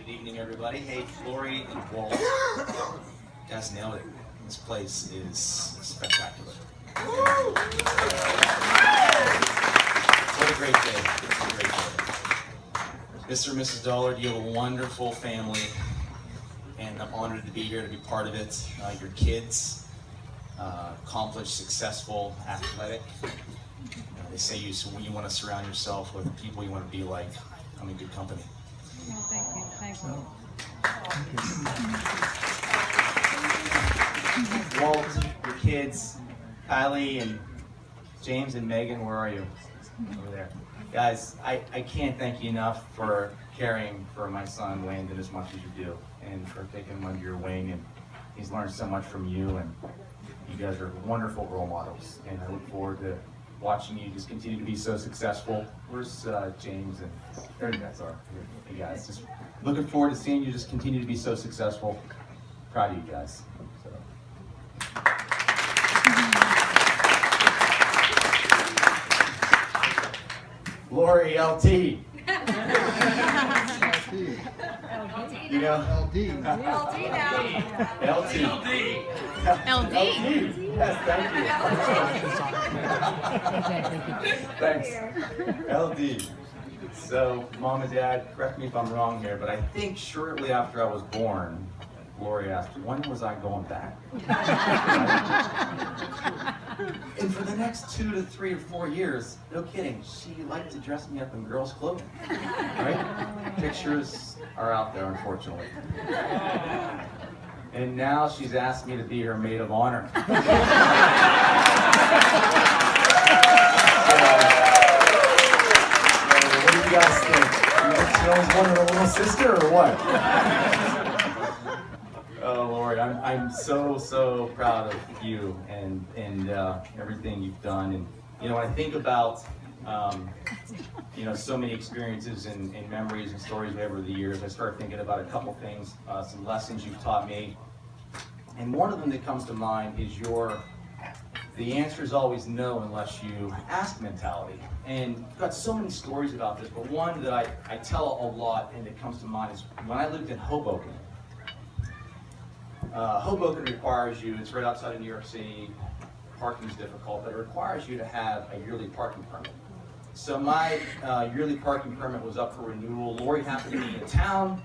Good evening, everybody. Hey, Lori and Walt. You guys nailed it. This place is spectacular. What a great day. What a great day. Mr. and Mrs. Dollard, you have a wonderful family, and I'm honored to be here to be part of it. Your kids, accomplished, successful, athletic. They say you want to surround yourself with people you want to be like. I'm in good company. Oh, thank you. Thank you. Walt, your kids, Kylie and James and Megan, where are you? Over there. Guys, I can't thank you enough for caring for my son Landon as much as you do, and for taking him under your wing, and he's learned so much from you, and you guys are wonderful role models, and I look forward to watching you just continue to be so successful. Where's James and there you guys are. You guys, just looking forward to seeing you just continue to be so successful. Proud of you guys. So. Lori LT. You know? LD. LD now. LT. LD. Yes, thank you. Thanks. LD. So, Mom and Dad, correct me if I'm wrong here, but I think shortly after I was born, Lori asked, when was I going back? And for the next 2 to 3 or 4 years, no kidding, she liked to dress me up in girls' clothing. Right? Pictures are out there, unfortunately. And now she's asked me to be her maid of honor. What do you guys think? She always wanted a little sister or what? Oh Lord, I'm so proud of you and everything you've done. And you know, when I think about so many experiences and memories and stories over the years, I start thinking about a couple things, some lessons you've taught me. And one of them that comes to mind is the answer is always no unless you ask mentality. And I've got so many stories about this, but one that I tell a lot and that comes to mind is when I lived in Hoboken. Hoboken requires you, it's right outside of New York City, parking is difficult, but it requires you to have a yearly parking permit. So my yearly parking permit was up for renewal. Lori happened to be in town,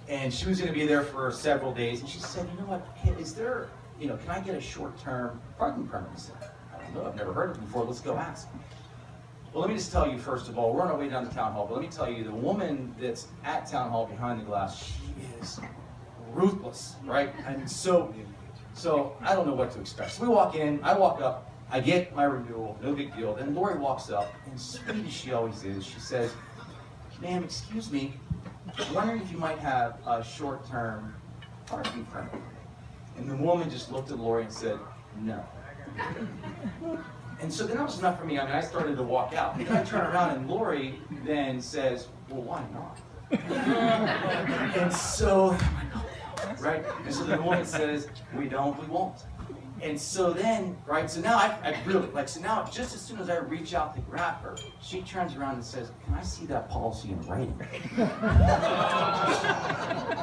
and she was going to be there for several days, and she said, you know what, is there, can I get a short-term parking permit? I said, I don't know, I've never heard of it before, let's go ask. Well, let me just tell you, first of all, we're on our way down to Town Hall, but let me tell you, the woman that's at Town Hall behind the glass, she is ruthless, right? And so I don't know what to expect. So we walk in, I walk up, I get my renewal, no big deal. Then Lori walks up, and sweet as she always is, she says, ma'am, excuse me, I'm wondering if you might have a short-term parking permit. And the woman just looked at Lori and said, no. And so then that was enough for me. I started to walk out. And then I turn around, and Lori then says, well, why not? And so, right? And so the woman says, we won't. And so then, right, so now I really, so now just as soon as I reach out to grab her, she turns around and says, can I see that policy in writing?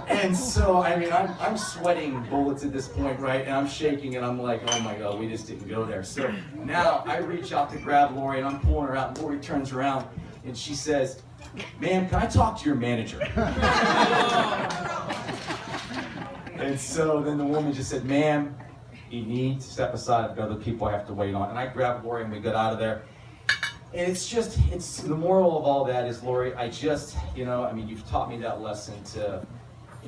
And so, I'm sweating bullets at this point, right? And I'm shaking and I'm like, oh my God, we just didn't go there. So now I reach out to grab Lori and I'm pulling her out, and Lori turns around and she says, ma'am, can I talk to your manager? And so then the woman just said, ma'am, you need to step aside. I've got other people I have to wait on. And I grabbed Lori and we got out of there. And it's the moral of all that is, Lori, you've taught me that lesson to,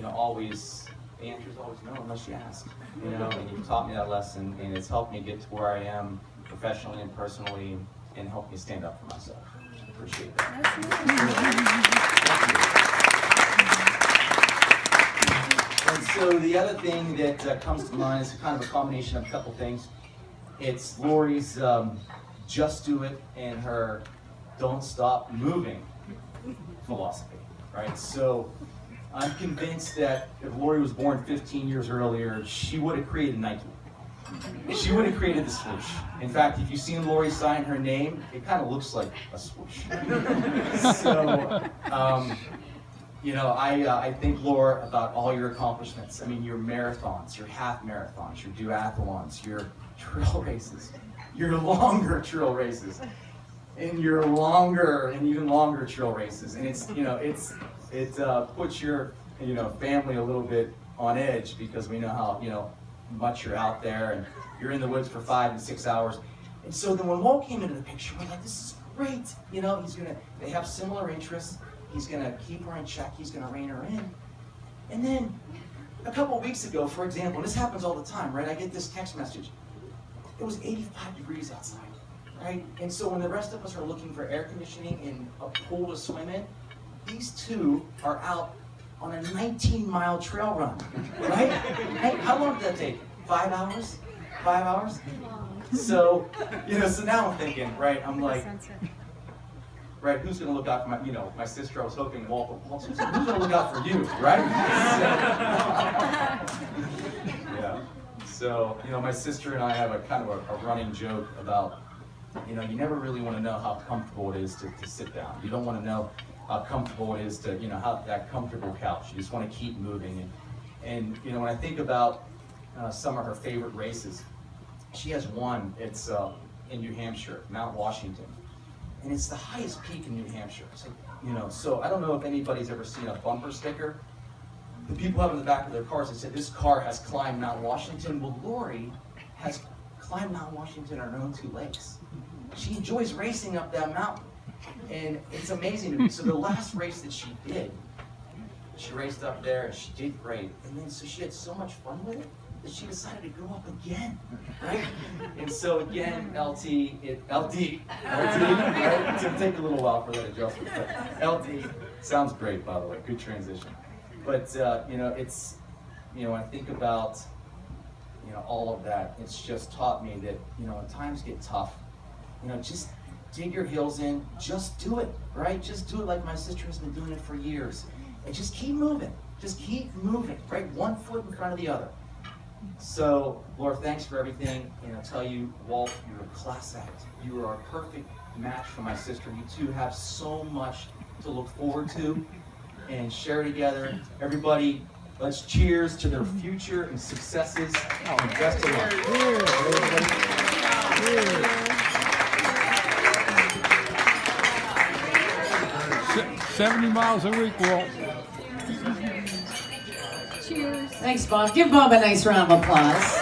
always, the answer is always no unless you ask. And you've taught me that lesson, and it's helped me get to where I am professionally and personally, and helped me stand up for myself. I appreciate that. And so the other thing that comes to mind is kind of a combination of a couple things. It's Lori's just do it and her don't stop moving philosophy, right? So I'm convinced that if Lori was born 15 years earlier, she would have created Nike. She would have created the swoosh. In fact, if you've seen Lori sign her name, it kind of looks like a swoosh. So, I thank Laura about all your accomplishments. I mean, your marathons, your half marathons, your duathlons, your trail races, your longer trail races, and your longer and even longer trail races. And it puts your family a little bit on edge because we know how much you're out there and you're in the woods for 5 and 6 hours. And so then when Walt came into the picture, we're like, this is great. They have similar interests. He's gonna keep her in check. He's gonna rein her in. And then a couple weeks ago, for example, and this happens all the time, right? I get this text message. It was 85 degrees outside, right? And so when the rest of us are looking for air conditioning and a pool to swim in, these two are out on a 19-mile trail run, right? Hey, how long did that take? 5 hours? 5 hours? So, so now I'm thinking, right? I'm like, right, who's going to look out for my sister? I was hoping Walt's who's going to look out for you, right? Yeah. So, my sister and I have a kind of a running joke about, you never really want to know how comfortable it is to sit down. You don't want to know how comfortable it is to, have that comfortable couch. You just want to keep moving. And when I think about some of her favorite races, she has one. It's in New Hampshire, Mount Washington. And it's the highest peak in New Hampshire. It's like, so I don't know if anybody's ever seen a bumper sticker. The people have in the back of their cars that said, this car has climbed Mount Washington. Well, Lori has climbed Mount Washington on her own 2 legs. She enjoys racing up that mountain. And it's amazing to me. So the last race that she did, she raced up there and she did great. And then so she had so much fun with it that she decided to go up again, right? And so again, LD, right? It's gonna take a little while for that adjustment, but LD sounds great, by the way, good transition. But it's, when I think about, all of that, it's just taught me that, when times get tough, just dig your heels in, just do it, right? Just do it like my sister has been doing it for years, and just keep moving, right? One foot in front of the other. So, Laura, thanks for everything. And I'll tell you, Walt, you're a class act. You are a perfect match for my sister. You two have so much to look forward to and share together. Everybody, let's cheers to their future and successes. And best of luck. Cheers. 70 miles a week, Walt. Cheers. Thanks, Bob. Give Bob a nice round of applause.